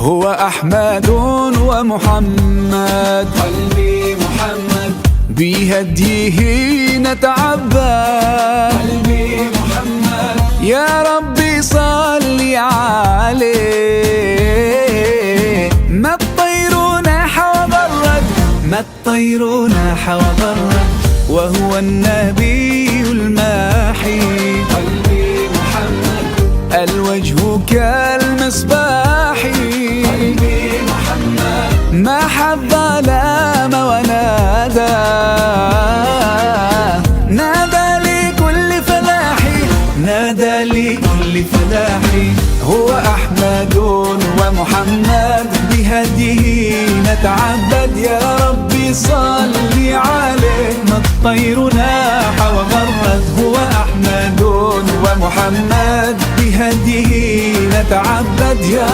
هو أحمد ومحمد، قلبي محمد بهديه نتعبد. قلبي محمد يا ربي صل عليه. ما الطير ناح وبرد، ما الطير ناح وبرد، وهو النبي الماحي. قلبي محمد الوجه كالمصباح، قلبي محمد ما حب لام ونادى، نادى لكل فلاحي، نادى لكل فلاحي. هو أحمد ومحمد، بهديه نتعبد. يا ربي صل عليه. ما الطير ناح وغرد، هو أحمد ومحمد، بهديه نتعبد. يا